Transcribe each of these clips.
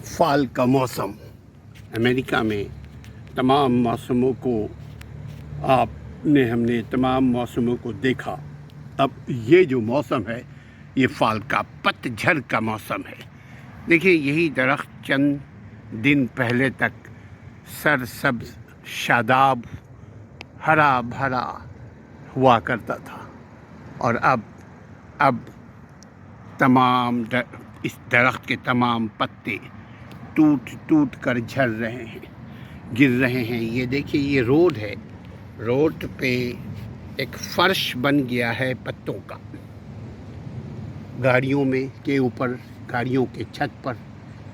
فال کا موسم امریکہ میں تمام موسموں کو ہم نے تمام موسموں کو دیکھا. اب یہ جو موسم ہے یہ فال کا پت جھڑ کا موسم ہے. دیکھیے یہی درخت چند دن پہلے تک سرسبز شاداب ہرا بھرا ہوا کرتا تھا اور اب تمام اس درخت کے تمام پتے ٹوٹ کر جھڑ رہے ہیں، گر رہے ہیں. یہ دیکھیے یہ روڈ ہے، روڈ پہ ایک فرش بن گیا ہے پتوں کا. گاڑیوں میں کے اوپر، گاڑیوں کے چھت پر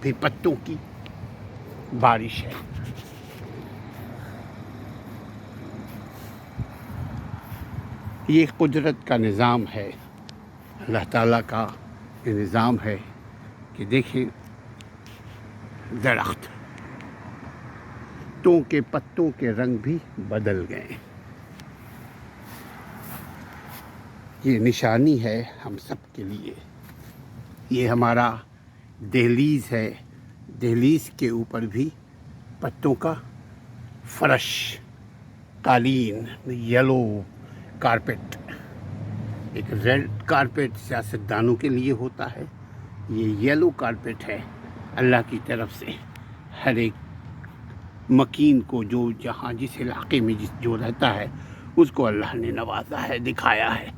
بھی پتوں کی بارش ہے. یہ قدرت کا نظام ہے، اللہ تعالیٰ کا یہ نظام ہے کہ دیکھیں درخت کے پتوں کے رنگ بھی بدل گئے. یہ نشانی ہے ہم سب کے لیے. یہ ہمارا دہلیز ہے، دہلیز کے اوپر بھی پتوں کا فرش، قالین، یلو کارپیٹ. ایک ریڈ کارپیٹ سیاستدانوں کے لیے ہوتا ہے، یہ یلو کارپیٹ ہے اللہ کی طرف سے ہر ایک مکین کو، جو جہاں جس علاقے میں جو رہتا ہے اس کو اللہ نے نوازا ہے، دکھایا ہے.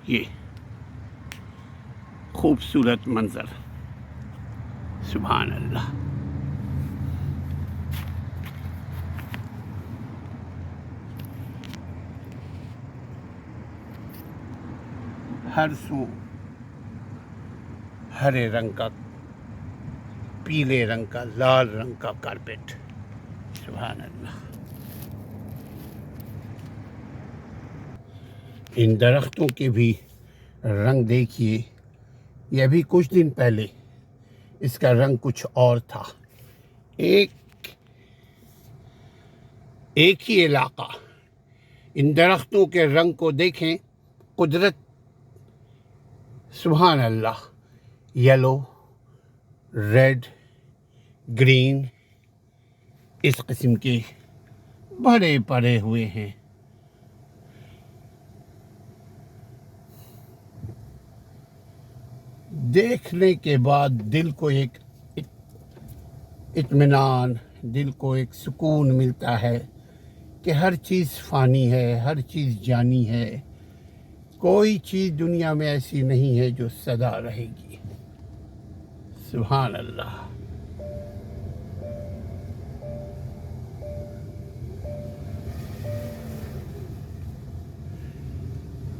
یہ خوبصورت منظر، سبحان اللہ. ہر سو ہرے رنگ کا، پیلے رنگ کا، لال رنگ کا کارپیٹ، سبحان اللہ. ان درختوں کے بھی رنگ دیکھیے، یہ بھی کچھ دن پہلے اس کا رنگ کچھ اور تھا. ایک ہی علاقہ، ان درختوں کے رنگ کو دیکھیں، قدرت، سبحان اللہ. یلو، ریڈ، گرین، اس قسم کے بڑے پڑے ہوئے ہیں. دیکھنے کے بعد دل کو ایک اطمینان، دل کو ایک سکون ملتا ہے کہ ہر چیز فانی ہے، ہر چیز جانی ہے. کوئی چیز دنیا میں ایسی نہیں ہے جو سدا رہے گی، سبحان اللہ.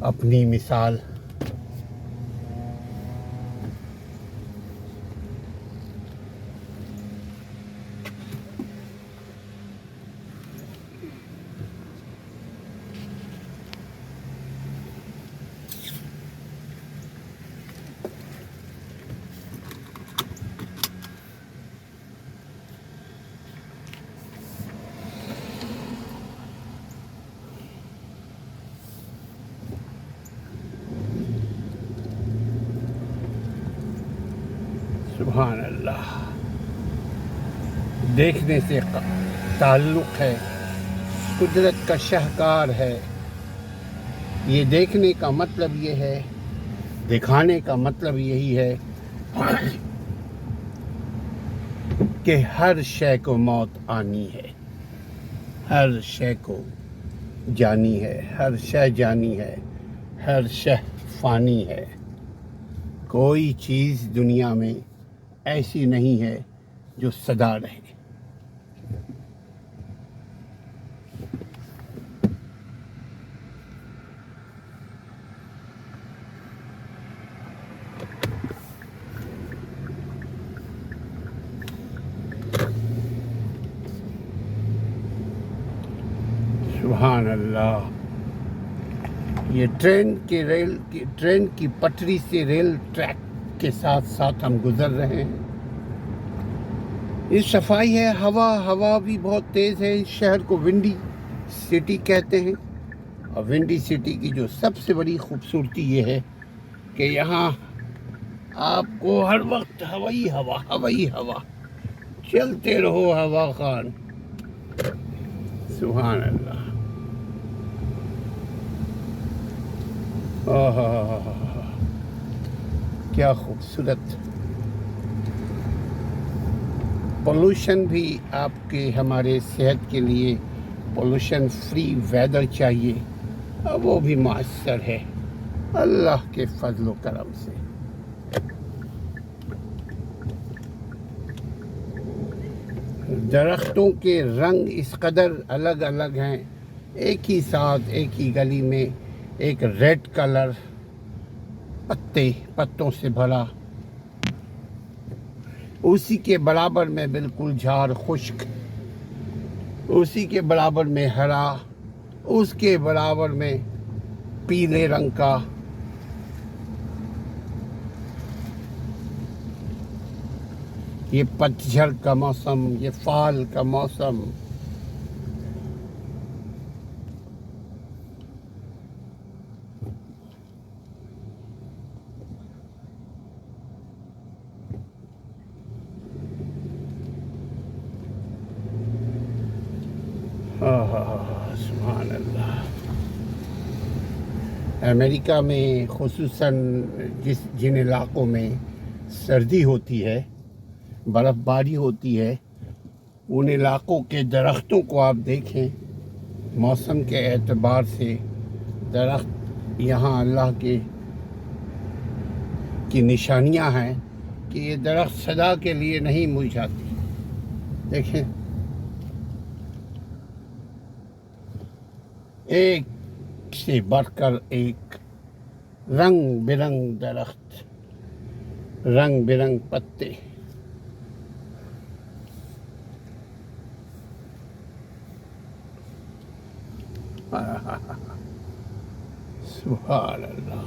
اپنی مثال سبحان اللہ. دیکھنے سے تعلق ہے، قدرت کا شاہکار ہے. یہ دیکھنے کا مطلب یہ ہے، دکھانے کا مطلب یہی ہے کہ ہر شے کو موت آنی ہے، ہر شے کو جانی ہے، ہر شے جانی ہے، ہر شے فانی ہے. کوئی چیز دنیا میں ایسی نہیں ہے جو سدا رہے. سبحان اللہ. یہ ٹرین کی پٹری سے ریل ٹریک کے ساتھ ہم گزر رہے ہیں. یہ صفائی ہے. ہوا بھی بہت تیز ہے. اس شہر کو ونڈی سٹی کہتے ہیں. اور ونڈی سٹی کی جو سب سے بڑی خوبصورتی یہ ہے کہ یہاں آپ کو ہر وقت ہوائی ہوا چلتے رہو. ہوا خان سبحان اللہ. کیا خوبصورت. پولوشن بھی آپ کے ہمارے صحت کے لیے پولوشن فری ویدر چاہیے. وہ بھی میسر ہے اللہ کے فضل و کرم سے. درختوں کے رنگ اس قدر الگ الگ ہیں. ایک ہی ساتھ ایک ہی گلی میں ایک ریڈ کلر پتوں سے بھرا, اسی کے برابر میں بالکل جھاڑ خشک, اسی کے برابر میں ہرا, اس کے برابر میں پیلے رنگ کا. یہ پتجھڑ کا موسم, یہ فال کا موسم. سبحان اللہ. امریکہ میں خصوصاً جن علاقوں میں سردی ہوتی ہے, برف باری ہوتی ہے, ان علاقوں کے درختوں کو آپ دیکھیں. موسم کے اعتبار سے درخت یہاں اللہ کی نشانیاں ہیں کہ یہ درخت سدا کے لیے نہیں مرجھاتی. دیکھیں, ایک سے بڑھ کر ایک رنگ برنگ درخت, رنگ برنگ پتے. سبحان اللہ.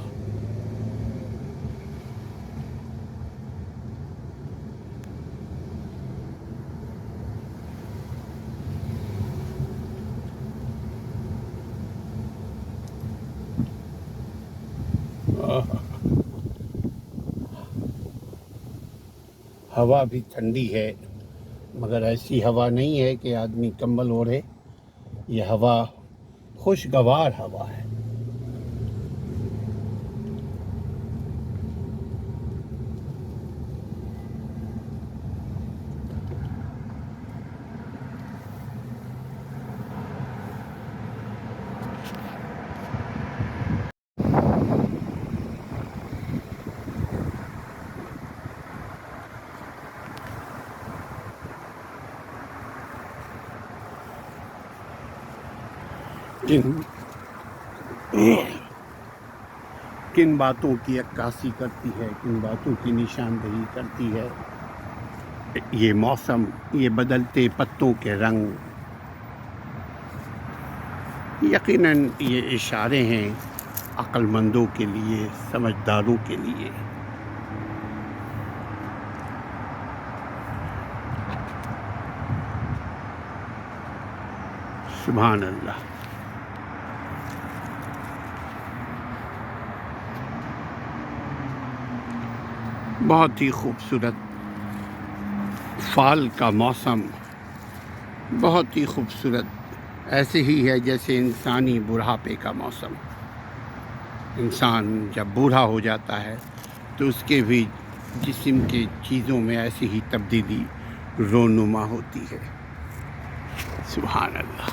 ہوا بھی ٹھنڈی ہے, مگر ایسی ہوا نہیں ہے کہ آدمی کمبل اوڑھے. یہ ہوا خوشگوار ہوا ہے. کن باتوں کی عکاسی کرتی ہے, کن باتوں کی نشاندہی کرتی ہے یہ موسم, یہ بدلتے پتوں کے رنگ. یقیناً یہ اشارے ہیں عقل مندوں کے لیے, سمجھداروں کے لیے. سبحان اللہ. بہت ہی خوبصورت فال کا موسم, بہت ہی خوبصورت. ایسے ہی ہے جیسے انسانی بڑھاپے کا موسم. انسان جب بوڑھا ہو جاتا ہے تو اس کے بھی جسم کے چیزوں میں ایسی ہی تبدیلی رونما ہوتی ہے. سبحان اللہ.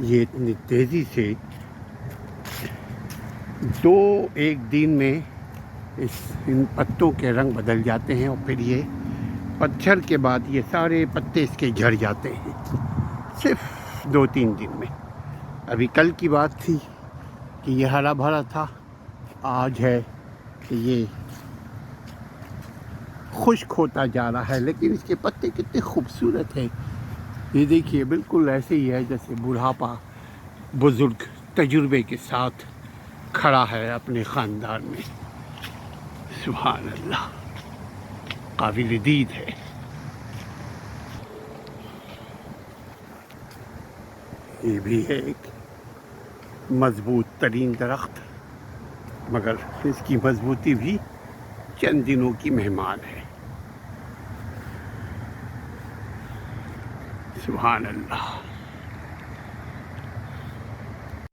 یہ اتنی تیزی سے ایک دن میں ان پتوں کے رنگ بدل جاتے ہیں, اور پھر یہ پتجھڑ کے بعد یہ سارے پتے اس کے جھڑ جاتے ہیں صرف 2-3 دن میں. ابھی کل کی بات تھی کہ یہ ہرا بھرا تھا، آج ہے کہ یہ خشک ہوتا جا رہا ہے. لیکن اس کے پتے کتنے خوبصورت ہیں. یہ دیکھیے بالکل ایسے ہی ہے جیسے بڑھاپا بزرگ تجربے کے ساتھ کھڑا ہے اپنے خاندان میں. سبحان اللہ، قابل دید ہے. یہ بھی ہے ایک مضبوط ترین درخت، مگر اس کی مضبوطی بھی چند دنوں کی مہمان ہے. سبحان اللہ.